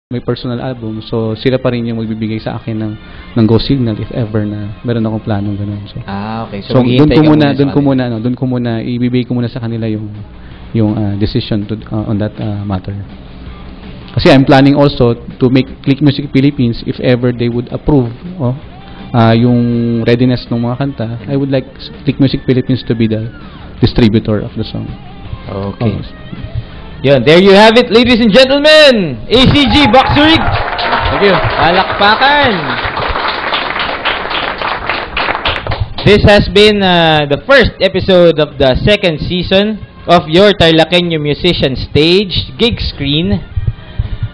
may personal album. So, sila pa rin yung magbibigay sa akin ng go signal if ever na meron akong planong ganun. So, okay. So doon ko muna ibibigay ko muna sa kanila yung decision on that matter. Kasi I'm planning also to make Click Music Philippines, if ever they would approve yung readiness ng mga kanta, I would like Click Music Philippines to be the distributor of the song. Okay. Yun, there you have it, ladies and gentlemen! ACG Boxerig! Thank you. Palakpakan! This has been the first episode of the second season of your Tarlakenyo Musician Stage Gig Screen.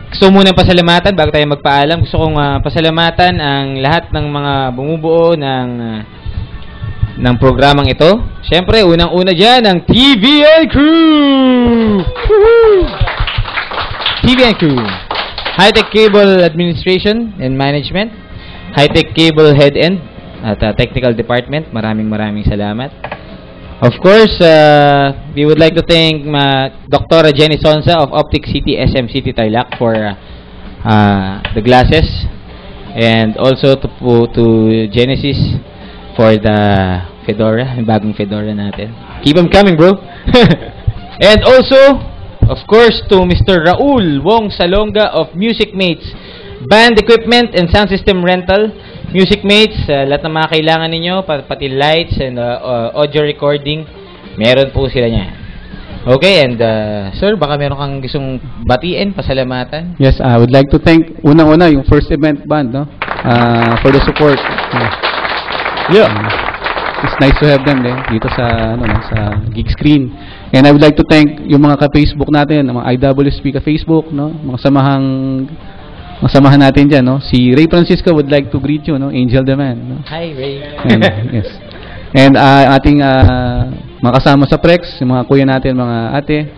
Gusto muna pasalamatan, bago tayo magpaalam, gusto kong pasalamatan ang lahat ng mga bumubuo ng programang ito. Siyempre, unang-una dyan, ang TVN Crew! TVN Crew. High-Tech Cable Administration and Management, High-Tech Cable Head End, at Technical Department. Maraming salamat. Of course, we would like to thank Dr. Jenny Sonsa of Optic City SM City Tarlac for the glasses, and also to Genesis for the fedora, yung bagong fedora natin. Keep them coming, bro. And also, of course, to Mr. Raul Wong Salonga of Music Mates Band Equipment and Sound System Rental. Music Mates, lahat ng mga kailangan ninyo, pati lights and audio recording, meron po sila niya. Okay, and sir, baka meron kang gustong batiin, pasalamatan? Yes, I would like to thank unang-una yung First Event Band, no? For the support. Yeah. It's nice to have them dito sa sa Gig Screen. And I would like to thank yung mga ka-Facebook natin, mga IWSP ka-Facebook, no? Mga samahan natin diyan, no? Si Ray Francisco would like to greet you, no? Angel the Man, no? Hi, Ray. And, yes. And ating mga kasama sa Prex, yung mga kuya natin, mga ate,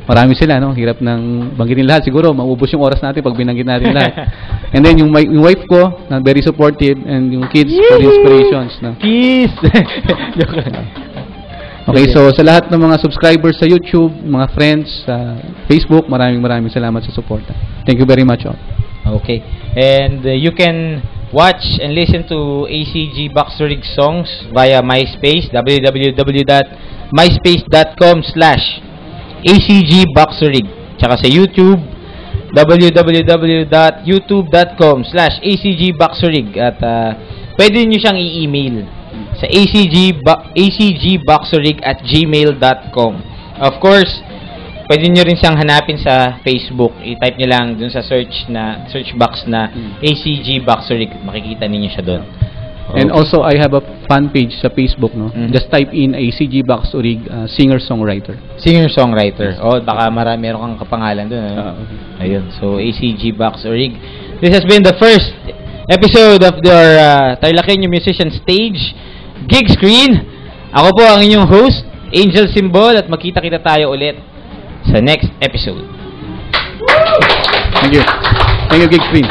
marami sila, no? Hirap nang banggitin lahat. Siguro, maubos yung oras natin pag binanggit natin lahat. And then, yung wife ko, na very supportive, and yung kids for inspirations, no? Kiss! Okay, so sa lahat ng mga subscribers sa YouTube, mga friends sa Facebook, maraming salamat sa support. Thank you very much all. Okay. And you can watch and listen to ACG Boxerig songs via MySpace, www.myspace.com/ACGBoxerig. Tsaka sa YouTube, www.youtube.com/ACGBoxerig. At pwede nyo siyang i-email sa acgboxerig@gmail.com. Of course, pwede nyo rin siyang hanapin sa Facebook. I-type nyo lang dun sa search box na ACG Boxerig. Makikita ninyo siya dun. Okay. And also, I have a fan page sa Facebook, no? Just type in ACG Boxerig, singer-songwriter. Singer-songwriter. Oh, baka meron kang kapangalan dun. Ayun. So, ACG Boxerig. This has been the first episode of our Tarlakenyo Musician Stage Gig Screen. Ako po ang inyong host, Angel Symbol, at magkita-kita tayo ulit sa next episode. Thank you. Thank you, Gig Screen.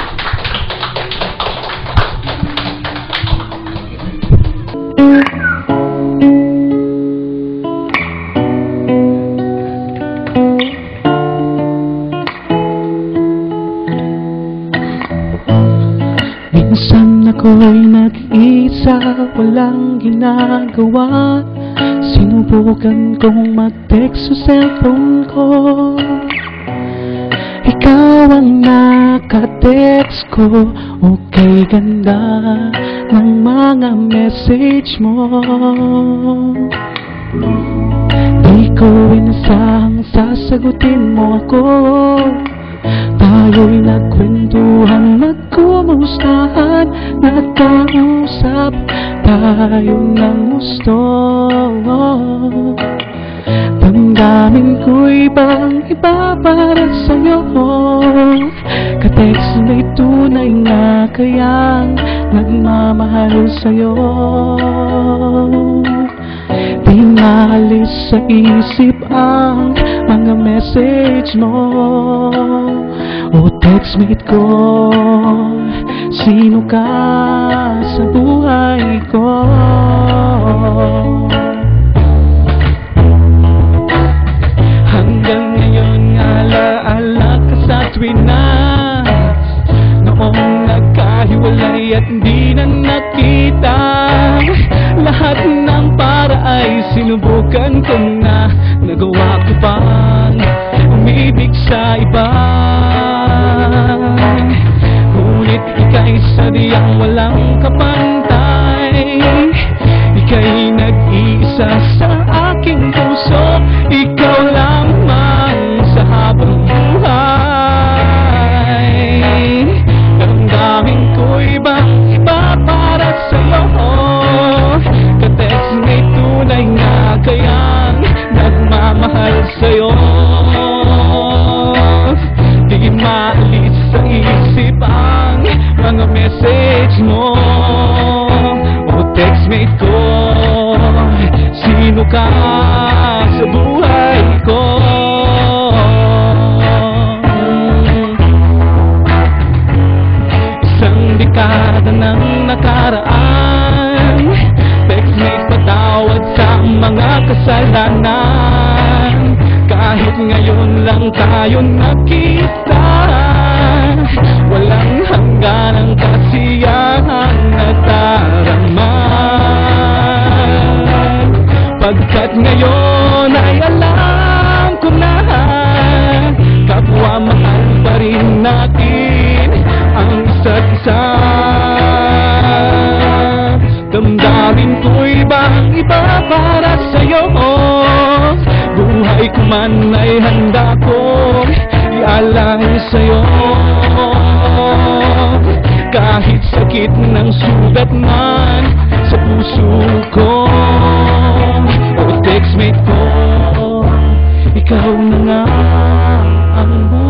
Minsan ako'y nag-iisa, walang ginagawa. Sinubukan kong mag-text sa cellphone ko. Ikaw ang naka-text ko. Okay, ganda ng mga message mo. Di ko inasahang sasagutin mo ako. Tayo'y nagkwentuhan, nagkumustahan, nagkausap tayo ng gusto. Damdamin ko'y bang iba para sa'yo. Ka-text mo'y tunay nga kayang nagmamahal sa'yo. Di maalis sa isip ang mga message mo. O textmate ko, sino ka sa buhay ko? Hanggang ngayon alaala ka sa tuwin na mo o textmate ko, sino ka sa buhay ko? Isang dekada nang nakaraan, textmate patawad sa mga kasalanan. Kahit ngayon lang tayo nakita, walang hangganang kasiyahan na darama. Pagkat ngayon ay alam ko na, kapwa mahal pa rin natin ang isa't isa. Damdamin ko'y ibang iba para sa'yo, buhay ko man ay handa kong ialay sa'yo. Kahit sakit ng sugat man sa puso ko, o textmate ko, ikaw na nga ang buhay.